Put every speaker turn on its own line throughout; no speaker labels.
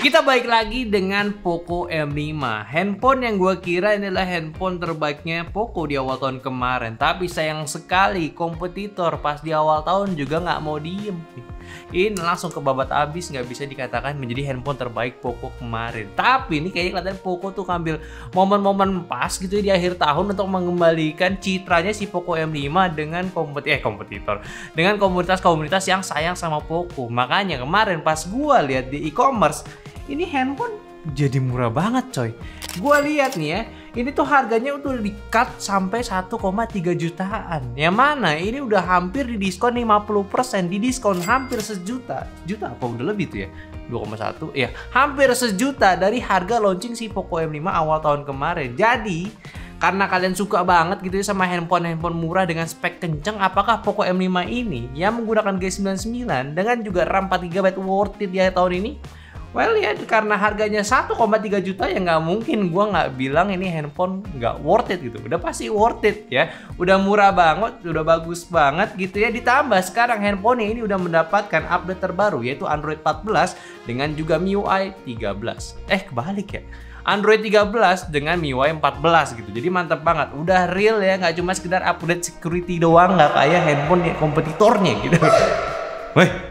Kita balik lagi dengan Poco M5. Handphone yang gue kira ini adalah handphone terbaiknya Poco di awal tahun kemarin. Tapi sayang sekali kompetitor pas di awal tahun juga nggak mau diem. Ini langsung kebabat abis, nggak bisa dikatakan menjadi handphone terbaik Poco kemarin. Tapi ini kayaknya kelihatan Poco tuh ngambil momen-momen pas gitu ya di akhir tahun untuk mengembalikan citranya si Poco M5 dengan kompetitor. Dengan komunitas-komunitas yang sayang sama Poco. Makanya kemarin pas gue lihat di e-commerce, ini handphone jadi murah banget coy. Gua lihat nih ya, ini tuh harganya udah di-cut sampai 1,3 jutaan. Yang mana ini udah hampir di diskon 50%, di diskon hampir sejuta. Juta apa udah lebih tuh ya? 2,1 ya, hampir sejuta dari harga launching si Poco M5 awal tahun kemarin. Jadi karena kalian suka banget gitu ya sama handphone murah dengan spek kenceng, apakah Poco M5 ini yang menggunakan G99 dengan juga RAM 4GB worth it di tahun ini? Well ya, karena harganya 1,3 juta ya nggak mungkin gua nggak bilang ini handphone nggak worth it gitu. Udah pasti worth it ya. Udah murah banget, udah bagus banget gitu ya. Ditambah sekarang handphone ini udah mendapatkan update terbaru yaitu Android 14 dengan juga MIUI 13. Kebalik ya. Android 13 dengan MIUI 14 gitu. Jadi mantap banget. Udah real ya, nggak cuma sekedar update security doang, nggak kayak handphone kompetitornya gitu. Wih.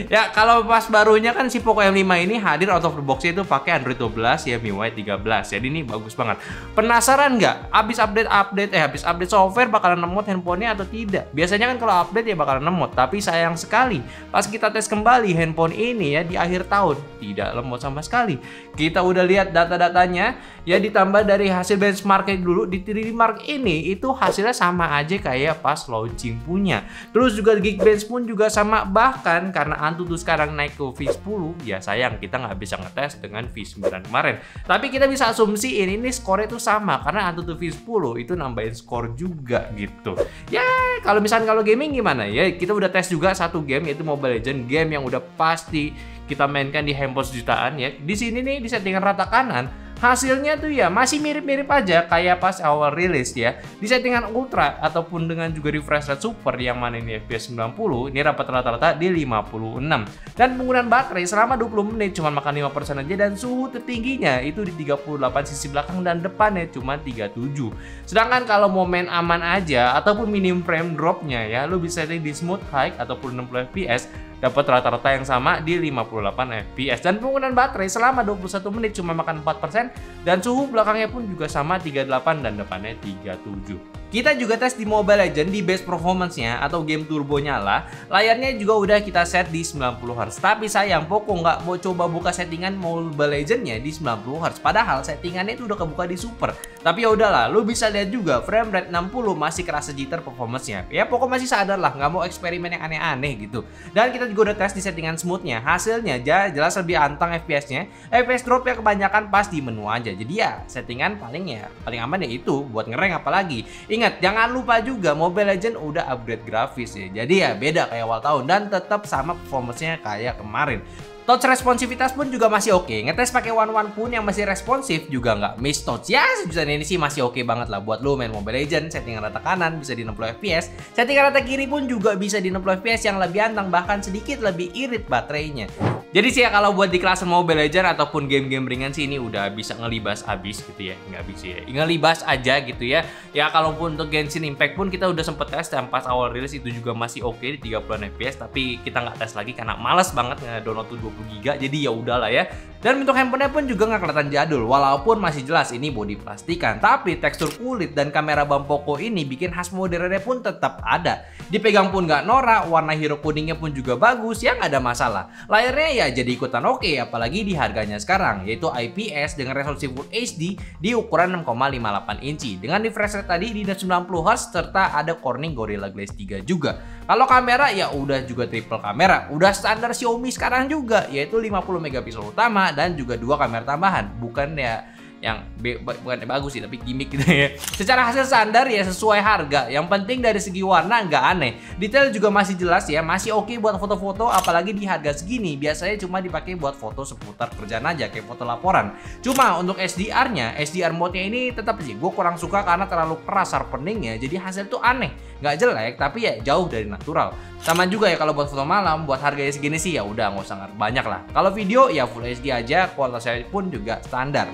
Ya kalau pas barunya kan si Poco M5 ini hadir out of the box itu pakai Android 12 ya MIUI 13. Jadi ini bagus banget. Penasaran nggak? Habis update software bakalan lemot handphonenya atau tidak? Biasanya kan kalau update ya bakalan lemot. Tapi sayang sekali pas kita tes kembali handphone ini ya di akhir tahun tidak lemot sama sekali. Kita udah lihat data-datanya ya, ditambah dari hasil benchmarknya dulu di 3D Mark ini itu hasilnya sama aja kayak pas launching punya. Terus juga Geekbench pun juga sama, bahkan karena Antutu sekarang naik ke V10 ya sayang kita nggak bisa ngetes dengan V9 kemarin. Tapi kita bisa asumsiin ini skornya itu sama karena Antutu V10 itu nambahin skor juga gitu. Ya kalau gaming gimana ya, kita udah tes juga satu game yaitu Mobile Legends, game yang udah pasti kita mainkan di handphone sejutaan ya. Di sini nih di settingan rata kanan hasilnya tuh ya masih mirip-mirip aja kayak pas awal rilis ya. Di settingan ultra ataupun dengan juga refresh rate super yang mana ini FPS 90, ini dapat rata-rata di 56. Dan penggunaan baterai selama 20 menit cuma makan 5% aja, dan suhu tertingginya itu di 38, sisi belakang dan depannya cuma 37. Sedangkan kalau mau main aman aja ataupun minim frame dropnya ya, lu bisa setting di smooth high ataupun 60 fps, dapat rata-rata yang sama di 58 fps. Dan penggunaan baterai selama 21 menit cuma makan 4%, dan suhu belakangnya pun juga sama 38 dan depannya 37. Kita juga tes di Mobile Legends di base performance-nya atau game turbo nyala. Layarnya juga udah kita set di 90Hz. Tapi sayang Poco nggak mau coba buka settingan Mobile Legends-nya di 90Hz. Padahal settingannya itu udah kebuka di super. Tapi ya udahlah, lu bisa lihat juga frame rate 60 masih kerasa jitter performance-nya. Ya Poco masih sadar lah, nggak mau eksperimen yang aneh-aneh gitu. Dan kita juga udah tes di settingan smooth-nya. Hasilnya jelas lebih antang FPS-nya. FPS drop-nya kebanyakan pas di menu aja. Jadi ya settingan paling aman ya itu buat ngereng apalagi. Ingat, jangan lupa juga Mobile Legends udah upgrade grafis ya. Jadi ya beda kayak awal tahun dan tetap sama performance-nya kayak kemarin. Touch responsivitas pun juga masih oke. Ngetes pakai One pun yang masih responsif juga nggak miss touch. Ya sejusan ini sih masih oke banget lah buat lo main Mobile Legends. Settingan rata kanan bisa di 60 fps. Settingan rata kiri pun juga bisa di 60 fps yang lebih antang, bahkan sedikit lebih irit baterainya. Jadi sih ya kalau buat di kelas Mobile Legends ataupun game-game ringan sih ini udah bisa ngelibas abis gitu ya. Nggak bisa ya, ngelibas aja gitu ya. Ya kalaupun untuk Genshin Impact pun kita udah sempet tes dan pas awal rilis itu juga masih oke di 30 fps. Tapi kita nggak tes lagi karena males banget nge-download tuh 20 GB, jadi ya udahlah ya. Dan bentuk handphonenya pun juga nggak kelihatan jadul, walaupun masih jelas ini bodi plastikan. Tapi tekstur kulit dan kamera bump Poco ini bikin khas modernnya pun tetap ada. Dipegang pun nggak norak, warna hero kuningnya pun juga bagus, ya nggak ada masalah. Layarnya ya jadi ikutan oke, apalagi di harganya sekarang, yaitu IPS dengan resolusi Full HD di ukuran 6,58 inci dengan refresh rate tadi di 90Hz serta ada Corning Gorilla Glass 3 juga. Kalau kamera ya udah juga triple kamera, udah standar Xiaomi sekarang juga, yaitu 50 megapiksel utama dan juga 2 kamera tambahan. Bukan ya bukan bagus sih, tapi gimmick gitu ya. Secara hasil standar ya sesuai harga. Yang penting dari segi warna nggak aneh. Detail juga masih jelas ya, masih oke buat foto-foto, apalagi di harga segini. Biasanya cuma dipakai buat foto seputar kerjaan aja, kayak foto laporan. Cuma untuk SDR-nya, SDR mode-nya ini tetap sih gue kurang suka karena terlalu keras sharpeningnya. Jadi hasil tuh aneh, nggak jelek tapi ya jauh dari natural. Sama juga ya kalau buat foto malam, buat harganya segini sih ya udah nggak usah banyak lah. Kalau video ya Full HD aja, kualitasnya pun juga standar.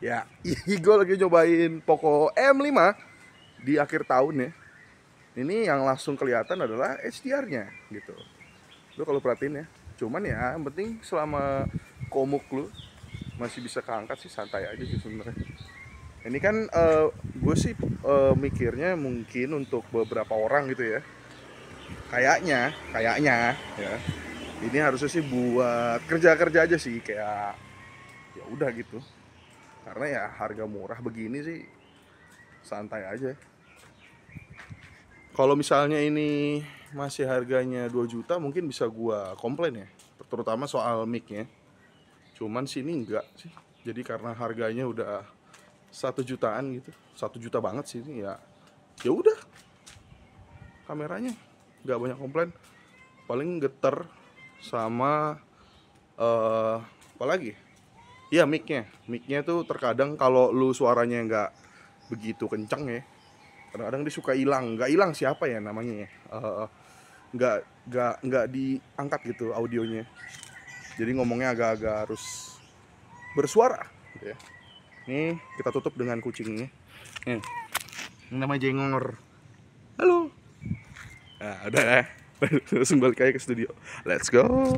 Ya, gue lagi cobain Poco M5 di akhir tahun ya. Ini yang langsung kelihatan adalah HDR-nya gitu. Lu kalau perhatiin ya. Cuman ya, yang penting selama komuk lu masih bisa keangkat sih, santai aja sih sebenarnya. Ini kan gue sih mikirnya mungkin untuk beberapa orang gitu ya. Kayaknya ya. Ini harusnya sih buat kerja aja sih, kayak ya udah gitu. Karena ya harga murah begini sih santai aja. Kalau misalnya ini masih harganya 2 juta mungkin bisa gua komplain ya, terutama soal mic-nya. Cuman sini enggak sih. Jadi karena harganya udah 1 jutaan gitu, 1 juta banget sih ini ya. Ya udah. Kameranya nggak banyak komplain. Paling geter sama apa lagi? Ya mic-nya tuh terkadang kalau lu suaranya nggak begitu kencang ya, kadang-kadang dia suka nggak hilang siapa ya namanya ya, nggak diangkat gitu audionya, jadi ngomongnya agak-agak harus bersuara gitu ya. Nih kita tutup dengan kucingnya, ini namanya Jengor. Halo. Nah udah langsung balik aja ke studio. Let's go.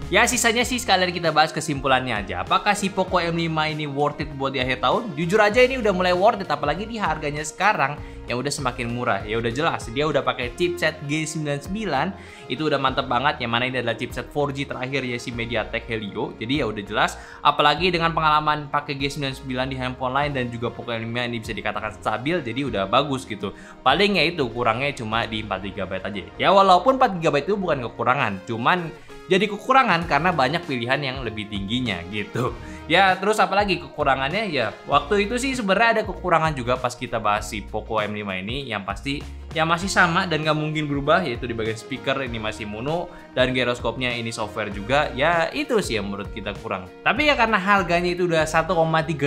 Ya sisanya sih sekalian kita bahas kesimpulannya aja. Apakah si Poco M5 ini worth it buat di akhir tahun? Jujur aja ini udah mulai worth it, apalagi di harganya sekarang yang udah semakin murah. Ya udah jelas dia udah pakai chipset G99, itu udah mantep banget. Yang mana ini adalah chipset 4G terakhir ya si MediaTek Helio. Jadi ya udah jelas, apalagi dengan pengalaman pakai G99 di handphone lain dan juga Poco M5 ini bisa dikatakan stabil, jadi udah bagus gitu. Paling ya itu kurangnya cuma di 4GB aja. Ya walaupun 4GB itu bukan kekurangan, cuman jadi kekurangan karena banyak pilihan yang lebih tingginya gitu. Ya terus apalagi kekurangannya ya waktu itu sih sebenarnya ada kekurangan juga pas kita bahas si Poco M5 ini, yang pasti ya masih sama dan nggak mungkin berubah, yaitu di bagian speaker ini masih mono dan gyroskopnya ini software juga. Ya itu sih yang menurut kita kurang. Tapi ya karena harganya itu udah 1,3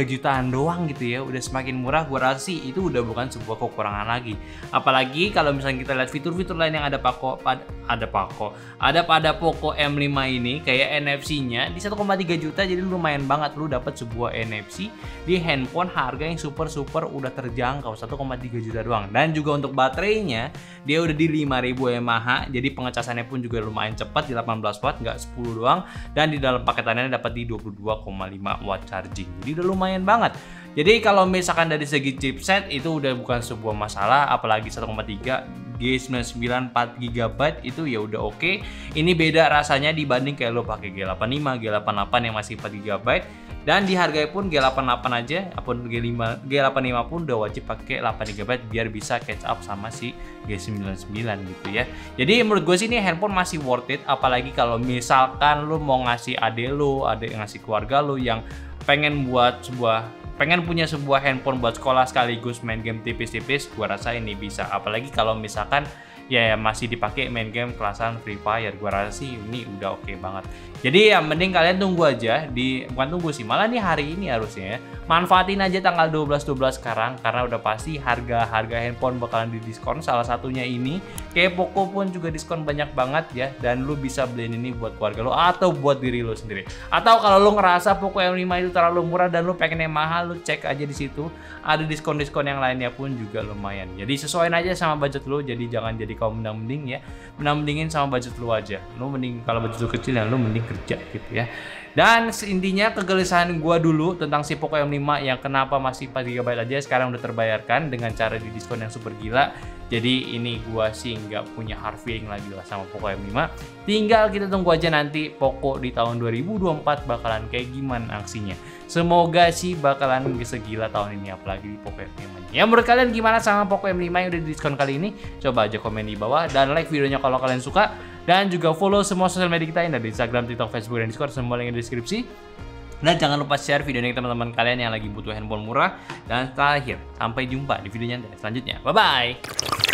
jutaan doang gitu ya, udah semakin murah, gua rasa sih itu udah bukan sebuah kekurangan lagi. Apalagi kalau misalnya kita lihat fitur-fitur lain yang ada pada Poco M5 ini, kayak NFC-nya di 1,3 juta, jadi lumayan banget lu dapat sebuah NFC di handphone harga yang super udah terjangkau, 1,3 juta doang. Dan juga untuk baterainya dia udah di 5000 mAh, jadi pengecasannya pun juga lumayan cepat di 18 watt, nggak 10 doang. Dan di dalam paketannya dapat di 22,5 watt charging, jadi udah lumayan banget. Jadi kalau misalkan dari segi chipset itu udah bukan sebuah masalah, apalagi 1,3 G99 4GB itu ya udah oke. Ini beda rasanya dibanding kayak lo pakai G85, G88 yang masih 4GB. Dan di harga pun G88 aja, ataupun G85 pun udah wajib pakai 8GB biar bisa catch up sama si G99 gitu ya. Jadi menurut gue sih ini handphone masih worth it, apalagi kalau misalkan lo mau ngasih ngasih keluarga lo yang pengen punya sebuah handphone buat sekolah sekaligus main game tipis-tipis, gua rasa ini bisa. Apalagi kalau misalkan ya masih dipakai main game kelasan Free Fire, gua rasa sih ini udah oke banget. Jadi ya mending kalian tunggu aja, bukan tunggu sih, malah nih hari ini harusnya ya. Manfaatin aja tanggal 12 sekarang, karena udah pasti harga handphone bakalan didiskon. Salah satunya ini, kayak Poco pun juga diskon banyak banget ya, dan lu bisa beliin ini buat keluarga lo atau buat diri lo sendiri. Atau kalau lu ngerasa Poco M5 itu terlalu murah dan lu pengen yang mahal, lu cek aja di situ. Ada diskon-diskon yang lainnya pun juga lumayan. Jadi sesuaiin aja sama budget lu, jadi jangan jadi kaum mending ya. Mendingin sama budget lu aja. Lu mending kalau budget lu kecil ya lu mending bekerja gitu ya. Dan intinya kegelisahan gue dulu tentang si Poco M5 yang kenapa masih 4GB aja sekarang udah terbayarkan dengan cara di diskon yang super gila. Jadi ini gue sih nggak punya hard feeling lagi lah sama Poco M5. Tinggal kita tunggu aja nanti Poco di tahun 2024 bakalan kayak gimana aksinya. Semoga sih bakalan segila tahun ini, apalagi di Poco M5. Ya menurut kalian gimana sama Poco M5 yang udah di diskon kali ini? Coba aja komen di bawah dan like videonya kalau kalian suka. Dan juga follow semua sosial media kita yang ada di Instagram, TikTok, Facebook, dan Discord. Semua link di deskripsi. Dan jangan lupa share video ini ke teman-teman kalian yang lagi butuh handphone murah. Dan terakhir, sampai jumpa di videonya selanjutnya. Bye-bye!